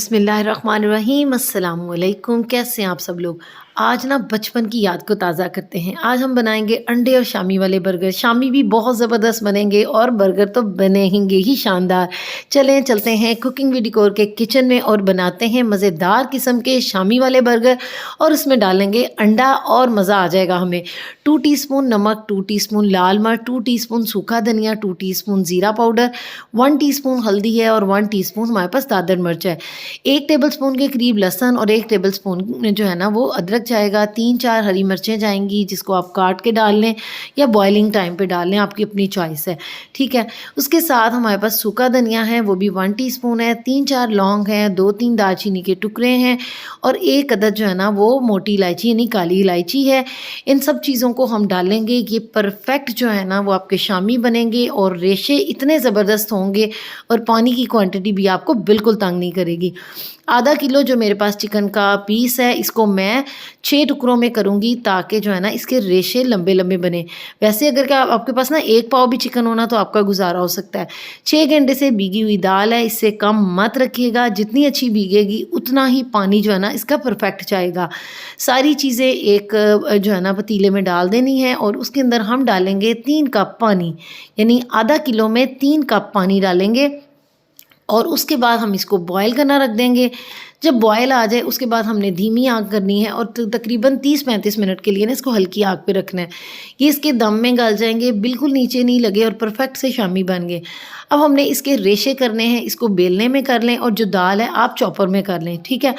बिस्मिल्लाहिर्रहमानिर्रहीम अस्सलाम वालेकुम। कैसे हैं आप सब लोग। आज ना बचपन की याद को ताज़ा करते हैं। आज हम बनाएंगे अंडे और शामी वाले बर्गर। शामी भी बहुत ज़बरदस्त बनेंगे और बर्गर तो बनेंगे ही शानदार। चलें चलते हैं कुकिंग विद डेकोर के किचन में और बनाते हैं मज़ेदार किस्म के शामी वाले बर्गर और उसमें डालेंगे अंडा और मज़ा आ जाएगा हमें। 2 टीस्पून नमक, 2 टीस्पून लाल मिर्च, 2 टीस्पून सूखा धनिया, 2 टीस्पून ज़ीरा पाउडर, 1 टीस्पून हल्दी है और 1 टीस्पून हमारे पास दादर मिर्च है। 1 टेबलस्पून के करीब लहसुन और 1 टेबलस्पून जो है ना वो अदरक जाएगा। 3-4 हरी मिर्चें जाएंगी जिसको आप काट के डाल लें या बॉइलिंग टाइम पे डाल लें, आपकी अपनी चॉइस है, ठीक है। उसके साथ हमारे पास सूखा धनिया है, वो भी 1 टीस्पून है। 3-4 लौंग हैं, 2-3 दालचीनी के टुकड़े हैं और 1 अदद जो है ना वो मोटी इलायची यानी काली इलायची है। इन सब चीज़ों को हम डालेंगे। ये परफेक्ट जो है ना वो आपके शामी बनेंगे और रेशे इतने ज़बरदस्त होंगे और पानी की क्वांटिटी भी आपको बिल्कुल तंग नहीं करेगी। आधा किलो जो मेरे पास चिकन का पीस है इसको मैं 6 टुकड़ों में करूँगी ताकि जो है ना इसके रेशे लंबे लंबे बने। वैसे अगर क्या आपके पास ना 1 पाव भी चिकन होना तो आपका गुजारा हो सकता है। 6 घंटे से भीगी हुई दाल है, इससे कम मत रखिएगा। जितनी अच्छी भीगेगी उतना ही पानी जो है ना इसका परफेक्ट जाएगा। सारी चीज़ें एक जो है ना पतीले में डाल देनी है और उसके अंदर हम डालेंगे 3 कप पानी, यानी आधा किलो में 3 कप पानी डालेंगे और उसके बाद हम इसको बॉयल करना रख देंगे। जब बॉयल आ जाए उसके बाद हमने धीमी आग करनी है और तकरीबन 30-35 मिनट के लिए ना इसको हल्की आग पे रखना है। ये इसके दम में गल जाएंगे, बिल्कुल नीचे नहीं लगे और परफेक्ट से शामी बन गए। अब हमने इसके रेशे करने हैं, इसको बेलने में कर लें और जो दाल है आप चॉपर में कर लें, ठीक है।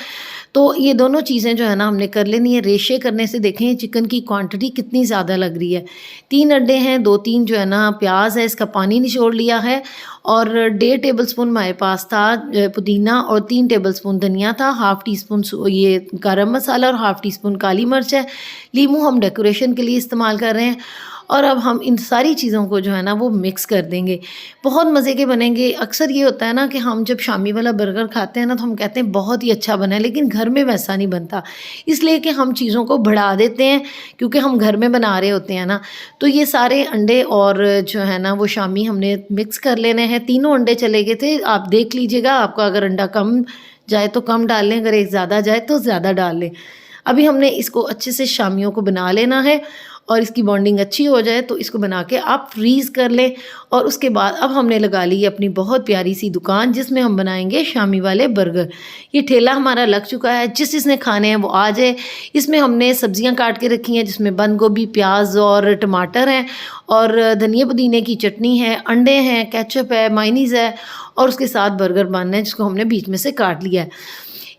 तो ये दोनों चीज़ें जो है ना हमने कर लेनी है। रेशे करने से देखें चिकन की क्वांटिटी कितनी ज़्यादा लग रही है। 3 अंडे हैं, 2-3 जो है ना प्याज है, इसका पानी निचोड़ लिया है और 1.5 टेबलस्पून हमारे पास था पुदीना और 3 टेबलस्पून धनिया था। 1/2 टीस्पून ये गरम मसाला और 1/2 टीस्पून काली मिर्च है। लीमू हम डेकोरेशन के लिए इस्तेमाल कर रहे हैं और अब हम इन सारी चीज़ों को जो है ना वो मिक्स कर देंगे। बहुत मज़े के बनेंगे। अक्सर ये होता है ना कि हम जब शामी वाला बर्गर खाते हैं ना तो हम कहते हैं बहुत ही अच्छा बना है, लेकिन घर में वैसा नहीं बनता। इसलिए कि हम चीज़ों को बढ़ा देते हैं क्योंकि हम घर में बना रहे होते हैं ना। तो ये सारे अंडे और जो है ना वो शामी हमने मिक्स कर लेने हैं। तीनों अंडे चले गए थे, आप देख लीजिएगा। आपका अगर अंडा कम जाए तो कम डाल लें, अगर एक ज़्यादा जाए तो ज़्यादा डाल लें। अभी हमने इसको अच्छे से शामियों को बना लेना है और इसकी बॉन्डिंग अच्छी हो जाए तो इसको बना के आप फ्रीज़ कर लें। और उसके बाद अब हमने लगा ली अपनी बहुत प्यारी सी दुकान जिसमें हम बनाएंगे शामी वाले बर्गर। ये ठेला हमारा लग चुका है, जिसने खाने हैं वो आ जाए। इसमें हमने सब्जियां काट के रखी हैं जिसमें बंद गोभी, प्याज और टमाटर हैं और धनिया पुदीने की चटनी है, अंडे हैं, केचप है, मायनीज़ है और उसके साथ बर्गर बन है जिसको हमने बीच में से काट लिया है।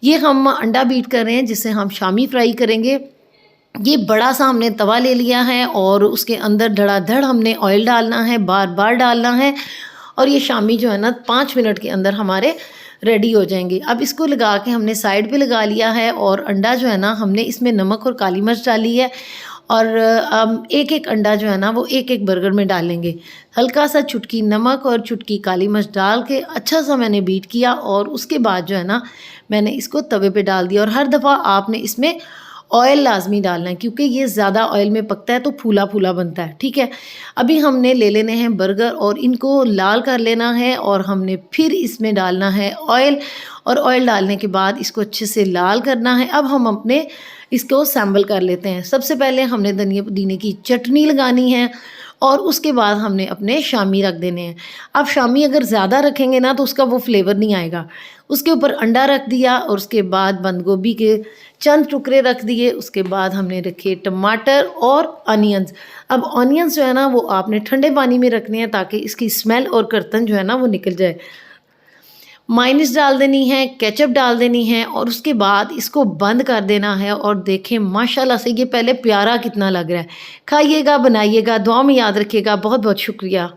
ये हम अंडा बीट कर रहे हैं जिससे हम शामी फ्राई करेंगे। ये बड़ा सा हमने तवा ले लिया है और उसके अंदर धड़ाधड़ हमने ऑयल डालना है, बार बार डालना है और ये शामी जो है ना 5 मिनट के अंदर हमारे रेडी हो जाएंगे। अब इसको लगा के हमने साइड पे लगा लिया है और अंडा जो है ना हमने इसमें नमक और काली मिर्च डाली है और एक एक अंडा जो है ना वो एक एक बर्गर में डालेंगे। हल्का सा चुटकी नमक और चुटकी काली मिर्च डाल के अच्छा सा मैंने बीट किया और उसके बाद जो है ना मैंने इसको तवे पे डाल दिया। और हर दफ़ा आपने इसमें ऑयल लाजमी डालना है क्योंकि ये ज़्यादा ऑयल में पकता है तो फूला फूला बनता है, ठीक है। अभी हमने ले लेने हैं बर्गर और इनको लाल कर लेना है और हमने फिर इसमें डालना है ऑयल और ऑयल डालने के बाद इसको अच्छे से लाल करना है। अब हम अपने इसको सैम्बल कर लेते हैं। सबसे पहले हमने धनिया पुदीने की चटनी लगानी है और उसके बाद हमने अपने शामी रख देने हैं। अब शामी अगर ज़्यादा रखेंगे ना तो उसका वो फ्लेवर नहीं आएगा। उसके ऊपर अंडा रख दिया और उसके बाद बंद गोभी के चंद टुकड़े रख दिए। उसके बाद हमने रखे टमाटर और ऑनियंस। अब ऑनियंस जो है ना वो आपने ठंडे पानी में रखने हैं ताकि इसकी स्मेल और कर्तन जो है ना वो निकल जाए। माइनस डाल देनी है, केचप डाल देनी है और उसके बाद इसको बंद कर देना है। और देखें माशाल्लाह से ये पहले प्यारा कितना लग रहा है। खाइएगा, बनाइएगा, दुआ में याद रखिएगा। बहुत बहुत शुक्रिया।